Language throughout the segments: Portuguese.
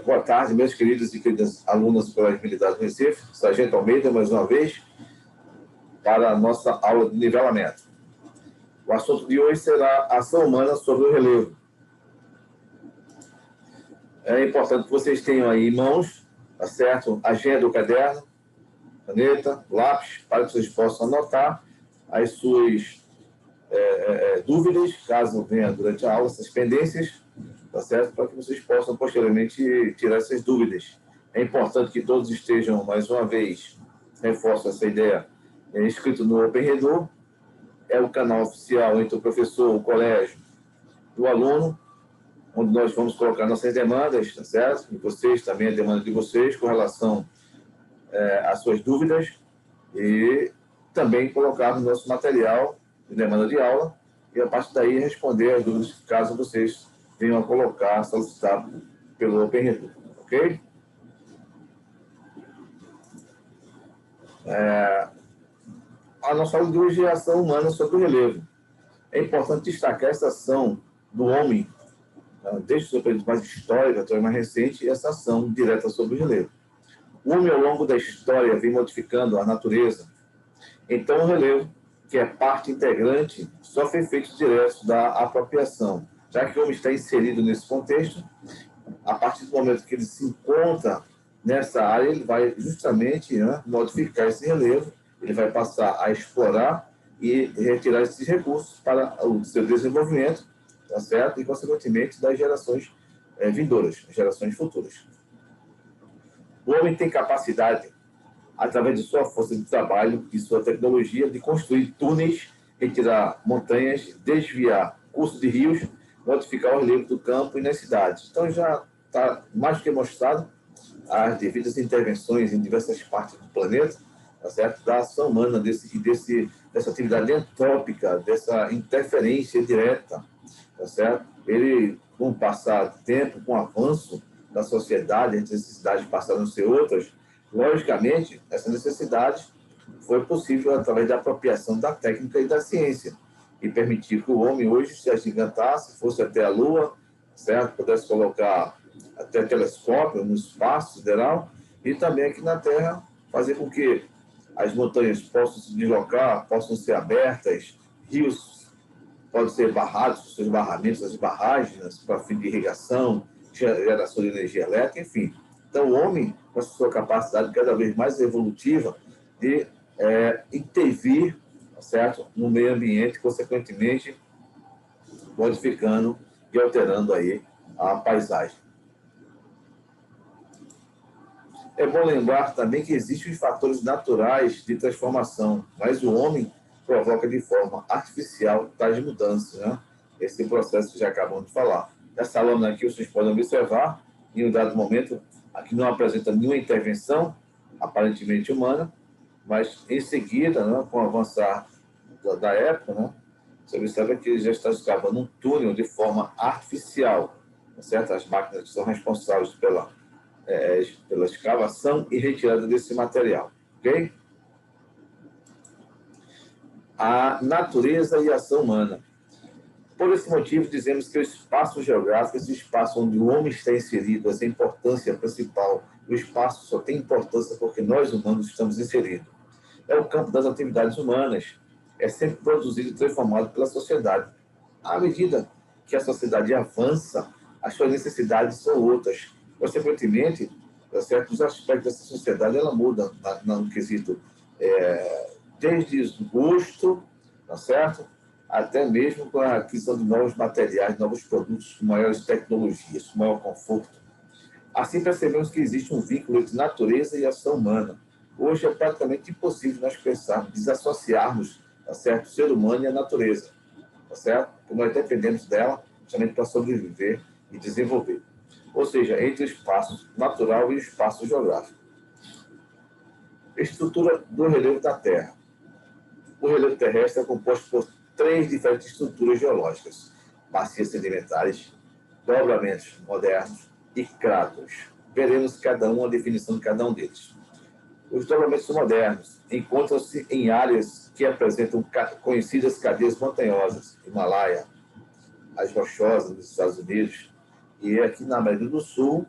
Boa tarde, meus queridos e queridas alunas do Colégio Militar do Recife. Sargento Almeida, mais uma vez, para a nossa aula de nivelamento. O assunto de hoje será a ação humana sobre o relevo. É importante que vocês tenham aí em mãos, tá certo? Agenda, o caderno, caneta, lápis, para que vocês possam anotar as suas dúvidas, caso venha durante a aula, essas pendências, tá certo? Para que vocês possam posteriormente tirar essas dúvidas. É importante que todos estejam, mais uma vez, reforço essa ideia, inscrito no OpenRedu, é o canal oficial entre o professor, o colégio e o aluno, onde nós vamos colocar nossas demandas, tá certo? E vocês também, a demanda de vocês com relação às suas dúvidas, e também colocar no nosso material de demanda de aula, e a partir daí responder as dúvidas, caso vocês venham a colocar, solicitar pelo OpenRedu, ok? A nossa aula de hoje é a ação humana sobre o relevo. É importante destacar essa ação do homem, desde o seu período mais histórico até o mais recente, essa ação direta sobre o relevo. O homem, ao longo da história, vem modificando a natureza. Então, o relevo, que é parte integrante, sofre efeitos diretos da apropriação. Já que o homem está inserido nesse contexto, a partir do momento que ele se encontra nessa área, ele vai justamente modificar esse relevo, ele vai passar a explorar e retirar esses recursos para o seu desenvolvimento, tá certo? E, consequentemente, das gerações vindouras, gerações futuras. O homem tem capacidade, através de sua força de trabalho e sua tecnologia, de construir túneis, retirar montanhas, desviar cursos de rios, modificar o relevo do campo e nas cidades. Então, já está mais do que mostrado as devidas intervenções em diversas partes do planeta, tá certo? Da ação humana, dessa atividade antrópica, dessa interferência direta, tá certo? Ele, com o passar do tempo, com o avanço da sociedade, as necessidades passaram a ser outras, logicamente, essa necessidade foi possível através da apropriação da técnica e da ciência, e permitir que o homem hoje se agigantasse, fosse até a Lua, certo? Pudesse colocar até telescópio no espaço sideral, e também aqui na Terra fazer com que as montanhas possam se deslocar, possam ser abertas, rios podem ser barrados, seus barramentos, as barragens, para fim de irrigação, geração de energia elétrica, enfim. Então, o homem, com a sua capacidade cada vez mais evolutiva de intervir, certo, no meio ambiente, consequentemente, modificando e alterando aí a paisagem. É bom lembrar também que existem os fatores naturais de transformação, mas o homem provoca de forma artificial tais mudanças, né? Esse processo que já acabamos de falar. Essa lâmina aqui, vocês podem observar, em um dado momento, aqui não apresenta nenhuma intervenção, aparentemente humana, mas em seguida, né, com o avançar da época, né, você observa que ele já está escavando um túnel de forma artificial, certo? As máquinas que são responsáveis pela escavação e retirada desse material, ok? A natureza e a ação humana. Por esse motivo, dizemos que o espaço geográfico, esse espaço onde o homem está inserido, essa importância principal, o espaço só tem importância porque nós humanos estamos inseridos. É o campo das atividades humanas, é sempre produzido e transformado pela sociedade. À medida que a sociedade avança, as suas necessidades são outras. Consequentemente, certos aspectos dessa sociedade ela muda no quesito desde o gosto, tá certo? Até mesmo com a aquisição de novos materiais, novos produtos com maiores tecnologias, com maior conforto. Assim percebemos que existe um vínculo entre natureza e ação humana. Hoje é praticamente impossível nós pensarmos, desassociarmos, tá certo, o ser humano e a natureza, tá certo? Porque nós dependemos dela justamente para sobreviver e desenvolver. Ou seja, entre o espaço natural e o espaço geográfico. Estrutura do relevo da Terra. O relevo terrestre é composto por 3 diferentes estruturas geológicas: bacias sedimentares, dobramentos modernos e cráteres. Veremos a definição de cada um deles. Os dobramentos modernos encontram-se em áreas que apresentam conhecidas cadeias montanhosas, Himalaia, as rochosas dos Estados Unidos, e aqui na América do Sul,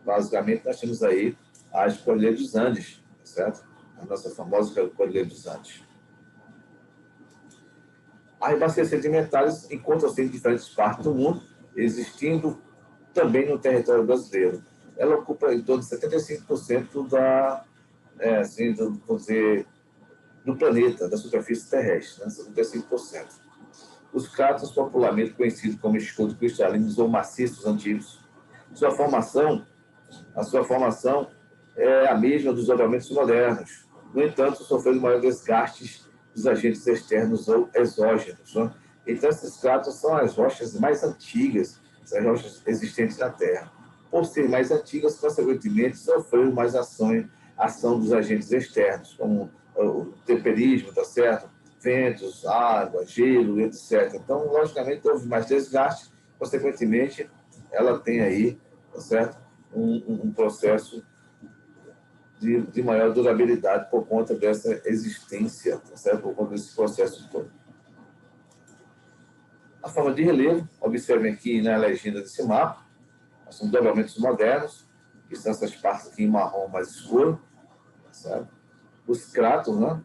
Basicamente, nós temos aí as Cordilheiras dos Andes, certo? A nossa famosa Cordilheira dos Andes. As bacias sedimentares encontram-se em diferentes partes do mundo, existindo também no território brasileiro. Ela ocupa em torno de 75% vamos dizer, do planeta, da superfície terrestre, né? 75%. Os cráteres, popularmente conhecidos como escudos cristalinos ou maciços antigos, a sua formação é a mesma dos ovamentos modernos. No entanto, sofreram maiores desgastes dos agentes externos ou exógenos. Né? Então, esses cráteres são as rochas mais antigas, as rochas existentes na Terra. Por serem mais antigas, consequentemente, sofreram mais ação dos agentes externos, como o temperismo, tá certo? Ventos, água, gelo, etc. Então, logicamente, houve mais desgaste, consequentemente, ela tem aí, tá certo? Um processo de maior durabilidade por conta dessa existência, tá certo? Por conta desse processo todo. A forma de relevo, observem aqui na legenda desse mapa, são dobramentos modernos, que são essas partes aqui em marrom mais escuro, tá certo? Os cráteres, né?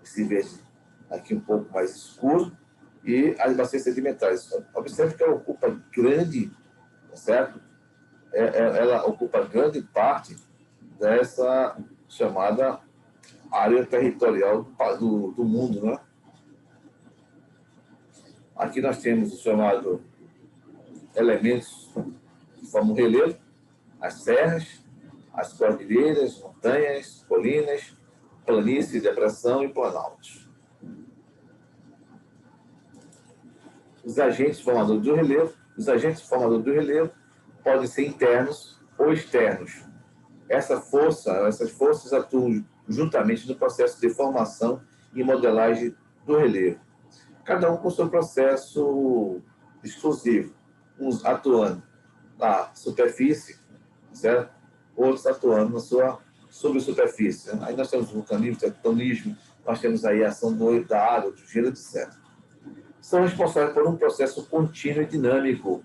Esse verde aqui um pouco mais escuro, e as bacias sedimentares. Observe que ela ocupa grande, tá certo? Ela ocupa grande parte dessa chamada área territorial do mundo, né? Aqui nós temos o chamado elementos que formam o relevo, as serras, as cordilheiras, montanhas, colinas, planície, depressão e planaltos. Os agentes formadores do relevo podem ser internos ou externos. Essas forças atuam juntamente no processo de formação e modelagem do relevo. Cada um com seu processo exclusivo. Uns atuando na superfície, certo? Outros atuando na sua subsuperfície. Aí nós temos vulcanismo, tectonismo, nós temos aí a ação da água, do gelo, etc. São responsáveis por um processo contínuo e dinâmico.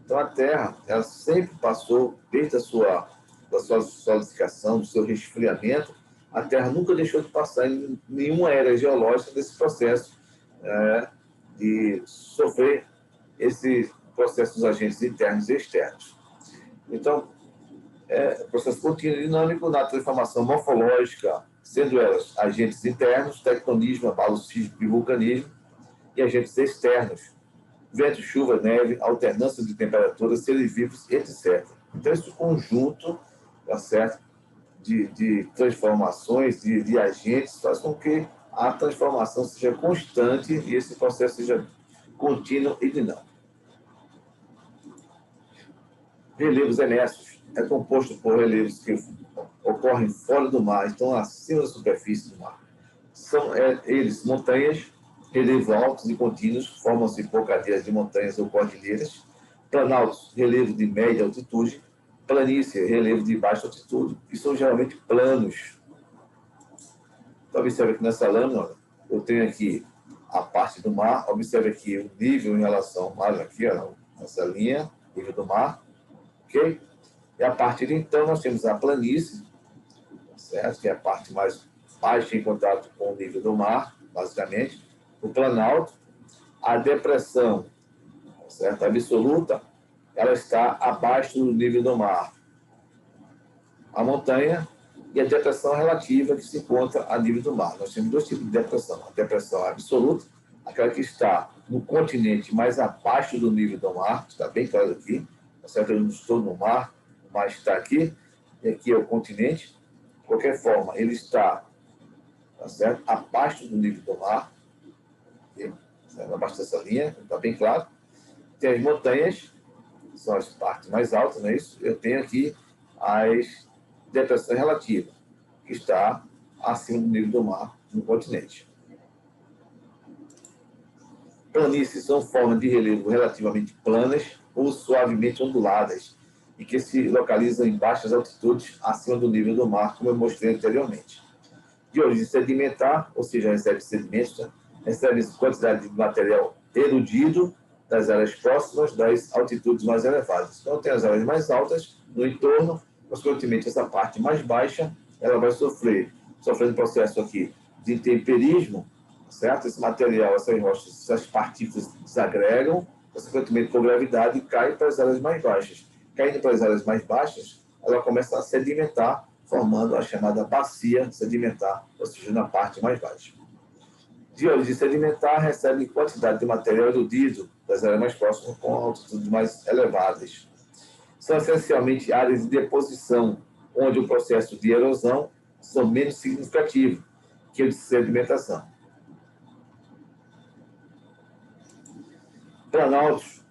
Então, a Terra, ela sempre passou, desde da sua solidificação, do seu resfriamento, a Terra nunca deixou de passar em nenhuma era geológica desse processo de sofrer esse processo dos agentes internos e externos. Então, processo contínuo e dinâmico na transformação morfológica, sendo elas agentes internos, tectonismo, abalo sísmico e vulcanismo, e agentes externos, vento, chuva, neve, alternância de temperaturas, seres vivos, etc. Então, esse conjunto, tá certo, de transformações, de agentes, faz com que a transformação seja constante e esse processo seja contínuo e dinâmico. Relevos emersos é composto por relevos que ocorrem fora do mar, estão acima da superfície do mar. São eles montanhas, relevos altos e contínuos, formam-se por cadeias de montanhas ou cordilheiras, planaltos, relevo de média altitude, planície, relevo de baixa altitude, e são geralmente planos. Então, observe que nessa lâmina, eu tenho aqui a parte do mar, observe aqui o nível em relação ao mar, aqui, ó, essa linha, nível do mar, ok? E a partir de então, nós temos a planície, certo? Que é a parte mais baixa em contato com o nível do mar, basicamente, o planalto, a depressão, certo? Absoluta, ela está abaixo do nível do mar. A montanha e a depressão relativa, que se encontra a nível do mar. Nós temos dois tipos de depressão. A depressão absoluta, aquela que está no continente mais abaixo do nível do mar, está bem claro aqui, certo? Eu não estou no mar, mas está aqui, e aqui é o continente. De qualquer forma, ele está, tá certo? Abaixo do nível do mar, abaixo dessa linha, está bem claro. Tem as montanhas, que são as partes mais altas, não é isso? Eu tenho aqui as depressões relativas, que está acima do nível do mar no continente. Planícies são formas de relevo relativamente planas ou suavemente onduladas e que se localizam em baixas altitudes acima do nível do mar, como eu mostrei anteriormente. De origem sedimentar, ou seja, recebe sedimentos, recebe quantidade de material erudido, das áreas próximas das altitudes mais elevadas. Então, tem as áreas mais altas no entorno, consequentemente, essa parte mais baixa, ela vai sofrendo processo aqui de intemperismo, certo? Esse material, essas rochas, essas partículas desagregam, consequentemente, com gravidade, e cai para as áreas mais baixas. Caindo para as áreas mais baixas, ela começa a sedimentar, formando a chamada bacia sedimentar, ou seja, na parte mais baixa. De origem sedimentar, recebe quantidade de material erudido das áreas mais próximas com altitudes mais elevadas. São essencialmente áreas de deposição, onde o processo de erosão são menos significativo que o de sedimentação. Planaltos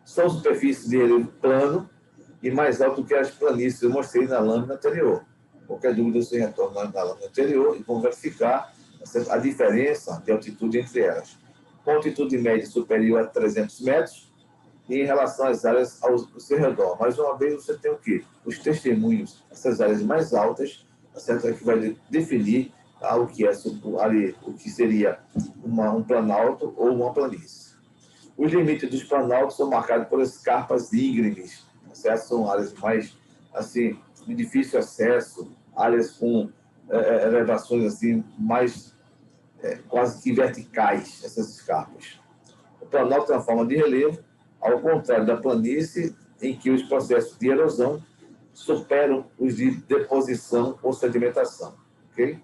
são superfícies de relevo plano e mais alto do que as planícies que eu mostrei na lâmina anterior. Qualquer dúvida, você retorna na lâmina anterior e vão verificar a diferença de altitude entre elas. Com altitude média superior a 300 metros, e em relação às áreas ao seu redor. Mais uma vez, você tem o quê? Os testemunhos, essas áreas mais altas, certo? Que vai definir o que é ali, o que seria um planalto ou uma planície. Os limites dos planaltos são marcados por escarpas íngremes, certo? São áreas mais, assim, de difícil acesso, áreas com elevações assim, mais quase que verticais, essas escarpas. O planalto tem uma forma de relevo, ao contrário da planície, em que os processos de erosão superam os de deposição ou sedimentação. Okay?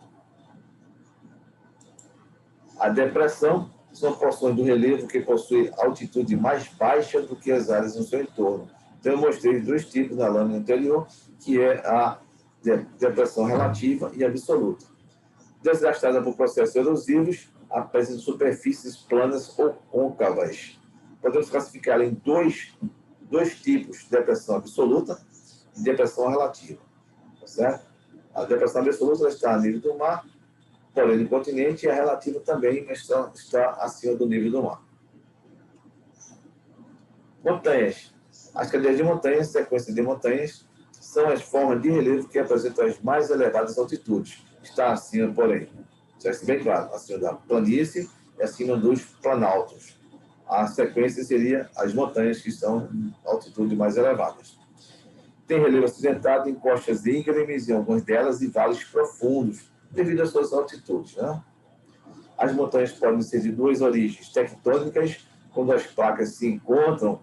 A depressão são porções do relevo que possuem altitude mais baixa do que as áreas no seu entorno. Então, eu mostrei dois tipos na lâmina anterior, que é a depressão relativa e absoluta. Desgastada por processos erosivos, apresentam superfícies planas ou côncavas. Podemos classificar em dois tipos, depressão absoluta e depressão relativa. Tá certo? A depressão absoluta está a nível do mar, porém no continente, e a relativa também está acima do nível do mar. Montanhas. As cadeias de montanhas, sequência de montanhas, são as formas de relevo que apresentam as mais elevadas altitudes. Está acima, porém, já está bem claro, acima da planície e acima dos planaltos. A sequência seria as montanhas que estão em altitude mais elevadas. Tem relevo acidentado em costas íngremes, em algumas delas, e vales profundos, devido às suas altitudes. Né? As montanhas podem ser de duas origens tectônicas, quando as placas se encontram,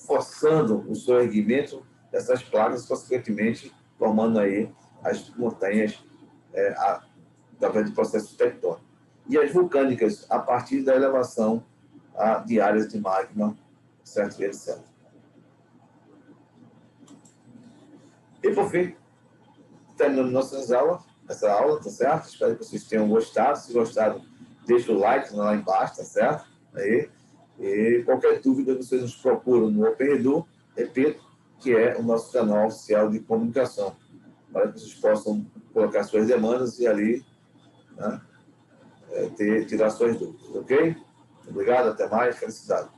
forçando o seu erguimento dessas placas, consequentemente, formando aí as montanhas através de processos tectônicos. E as vulcânicas, a partir da elevação de áreas de magma, certo? Etc. E, por fim, terminando essa aula, tá certo? Espero que vocês tenham gostado. Se gostaram, deixa o like lá embaixo, tá certo? Aí, e qualquer dúvida, vocês nos procuram no OpenEdu, repito, que é o nosso canal oficial de comunicação, para que vocês possam colocar suas demandas e ali, né, tirar suas dúvidas, ok? Obrigado, até mais, felicidade.